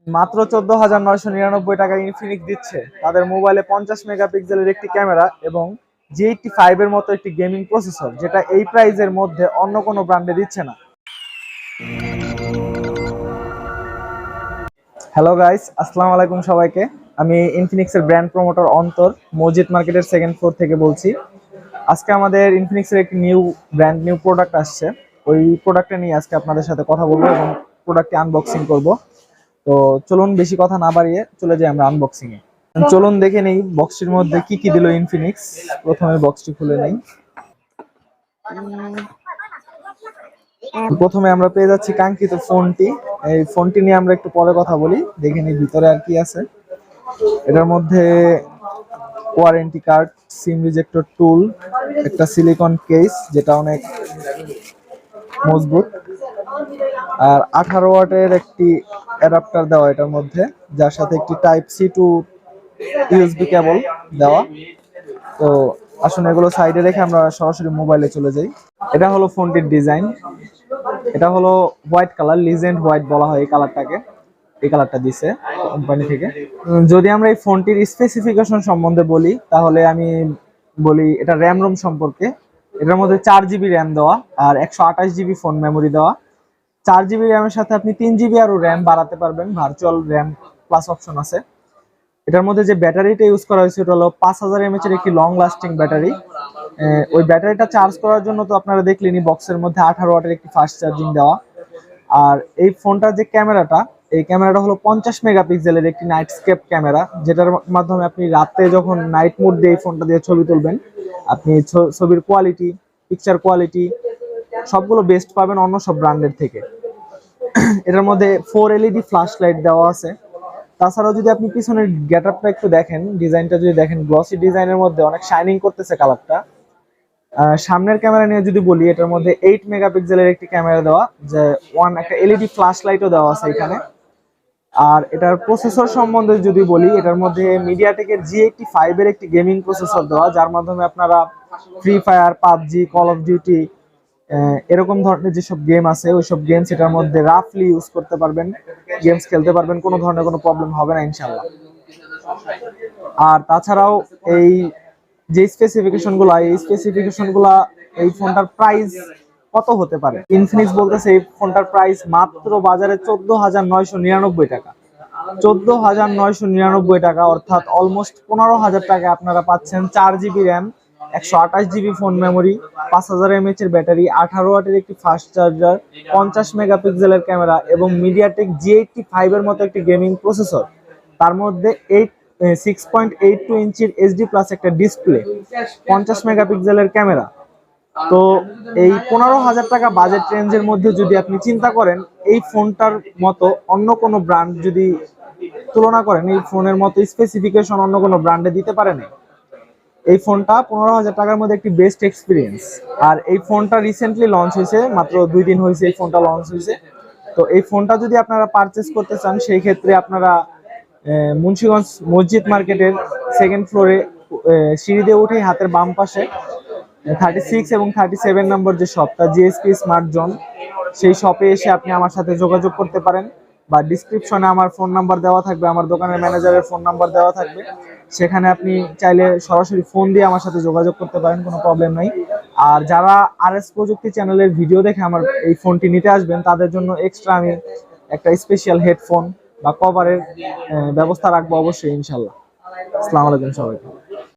মাত্র 14,999 টাকা ইনফিনিক্স দিচ্ছে তাদের মোবাইলে 50 মেগাপিক্সেলের একটি ক্যামেরা এবং G85 এর মতো একটি গেমিং প্রসেসর, যেটা এই প্রাইজের মধ্যে অন্য কোনো ব্র্যান্ডে দিচ্ছে না। হ্যালো গাইস, আসসালামু আলাইকুম সবাইকে। আমি ইনফিনিক্সের ব্র্যান্ড প্রমোটর অন্তর, মসজিদ মার্কেটের সেকেন্ড ফ্লোর থেকে বলছি। আজকে আমাদের ইনফিনিক্সের একটি নিউ প্রোডাক্ট আসছে। ওই প্রোডাক্টটা নিয়ে আজকে আপনাদের সাথে কথা বলবো এবং প্রোডাক্টটি আনবক্সিং করব। তো চলুন বেশি কথা না বাড়িয়ে চলে যাই আমরা আনবক্সিং এ। চলুন দেখে নেই বক্সটির মধ্যে কি কি দিল ইনফিনিক্স। প্রথমে বক্সটি খুলে নেই। প্রথমে আমরা পেয়ে যাচ্ছি কাঙ্ক্ষিত ফোনটি। এই ফোনটি নিয়ে আমরা একটু পরে কথা বলি, দেখে নিই ভিতরে আর কি আছে। এটার মধ্যে ওয়ারেন্টি কার্ড, সিম রিজেক্টর টুল, একটা সিলিকন কেস যেটা অনেক মজবুত, আর 18 ওয়াটের একটি অ্যাডাপ্টার দেওয়া এটার মধ্যে, যার সাথে একটি type C to USB cable দেওয়া। তো আসুন এগুলো সাইডে রেখে আমরা সরাসরি মোবাইলে চলে যাই। এটা হলো ফোনটির ডিজাইন। এটা হলো হোয়াইট কালার, লিজেন্ড হোয়াইট বলা হয় এই কালারটাকে। এই কালারটা দিছে কোম্পানি থেকে। যদি আমরা এই ফোনটির স্পেসিফিকেশন সম্বন্ধে বলি, তাহলে আমি বলি এটা র্যাম রোম সম্পর্কে। এটার মধ্যে 4 জিবি র্যাম দেওয়া আর 128 জিবি ফোন মেমোরি দেওয়া। 4 জিবি র্যামের সাথে আপনি 3 জিবি আরো র্যাম বাড়াতে পারবেন, ভার্চুয়াল র্যাম প্লাস অপশন আছে। এটার মধ্যে যে ব্যাটারিটা ইউজ করা হয়েছে ওটা হলো 5000 এমএচ এর একটি লং লাস্টিং ব্যাটারি। ওই ব্যাটারিটা চার্জ করার জন্য তো আপনারা দেখলেনই বক্সের মধ্যে 18 ওয়াটের একটি ফাস্ট চার্জিং দেওয়া। আর এই ফোনটার যে ক্যামেরাটা, এই ক্যামেরাটা হলো 50 মেগাপিক্সেলের একটি নাইটস্কেপ ক্যামেরা, যেটার মাধ্যমে আপনি রাতে যখন নাইট মোড দিয়ে এই ফোনটা দিয়ে ছবি তুলবেন, আপনি ছবির কোয়ালিটি, পিকচার কোয়ালিটি সবগুলো বেস্ট পাবেন অন্য সব ব্র্যান্ডের থেকে। এটার মধ্যে 4 এলইডি ফ্ল্যাশ লাইট দেওয়া আছে। তাছাড়াও যদি আপনি পিছনের গেটআপটা একটু দেখেন, ডিজাইনটা যদি দেখেন, গ্লসি ডিজাইনের মধ্যে অনেক শাইনিং করতেছে কালারটা। সামনের ক্যামেরা নিয়ে যদি বলি, এটার মধ্যে 8 মেগাপিক্সেলের একটি ক্যামেরা দেওয়া, যে একটা এলইডি ফ্ল্যাশ লাইটও দেওয়া আছে এখানে। আর এটার প্রসেসর সম্বন্ধে যদি বলি, এটার মধ্যে মিডিয়াটেকের G85 এর একটি গেমিং প্রসেসর দেওয়া, যার মাধ্যমে আপনারা free fire, PUBG, call of duty এরকম ধরনের যেসব গেম আছে ওইসব গেমস এটার মধ্যে রাফলি ইউজ করতে পারবেন, গেমস খেলতে পারবেন, কোনো ধরনের কোনো প্রবলেম হবে না ইনশাল্লাহ। আর তাছাড়াও এই যে স্পেসিফিকেশন গুলা এই ফোনটার প্রাইস কত হতে পারে। ইনফিনিক্স বলতেছে এই ফোনটার প্রাইস মাত্র বাজারে 14,999 টাকা। 14,999 টাকা, অর্থাৎ অলমোস্ট 15,000 টাকায় আপনারা পাচ্ছেন 4 GB RAM, 128 GB phone memory, 5000 mAh এর ব্যাটারি, 18 ওয়াটের একটি ফাস্ট চার্জার, 50 মেগাপিক্সেলের ক্যামেরা এবং মিডিয়াটেক G85 এর মতো একটি গেমিং প্রসেসর। তার মধ্যে 6.82 ইঞ্চির এইচডি প্লাস একটা ডিসপ্লে, 50 মেগাপিক্সেলের ক্যামেরা। তো এই 15,000 টাকা বাজেট রেঞ্জের মধ্যে যদি আপনি চিন্তা করেন, এই ফোনটার মতো অন্য কোনো ব্র্যান্ড যদি তুলনা করেন, এই ফোনের মতো স্পেসিফিকেশন অন্য কোনো ব্র্যান্ডে দিতে পারে না। এই ফোনটা 15,000 টাকার মধ্যে একটি বেস্ট এক্সপিরিয়েন্স। আর এই ফোনটা রিসেন্টলি লঞ্চ হয়েছে, মাত্র 2 দিন হয়েছে এই ফোনটা লঞ্চ হয়েছে। তো এই ফোনটা যদি আপনারা পারচেস করতে চান, সেই ক্ষেত্রে আপনারা মুন্সিগঞ্জ মসজিদ মার্কেটের সেকেন্ড ফ্লোরে সিঁড়ি দিয়ে উঠে হাতের বাম পাশে 36 এবং 37 নম্বর যে শপটা, জিএসপি স্মার্ট জোন, সেই শপে এসে আপনি আমার সাথে যোগাযোগ করতে পারেন, বা ডিসক্রিপশনে আমার ফোন নাম্বার দেওয়া থাকবে, আমার দোকানের ম্যানেজারের ফোন নাম্বার দেওয়া থাকবে। সেখানে আপনি চাইলে সরাসরি ফোন দিয়ে আমার সাথে যোগাযোগ করতে পারেন, কোনো প্রবলেম নাই। আর যারা RS প্রযুক্তি চ্যানেলের ভিডিও দেখে আমার এই ফোনটি নিতে আসবেন, তাদের জন্য এক্সট্রা আমি একটা স্পেশাল হেডফোন বা কভারের ব্যবস্থা রাখবো অবশ্যই ইনশাল্লাহ। আসসালামু আলাইকুম সবাইকে।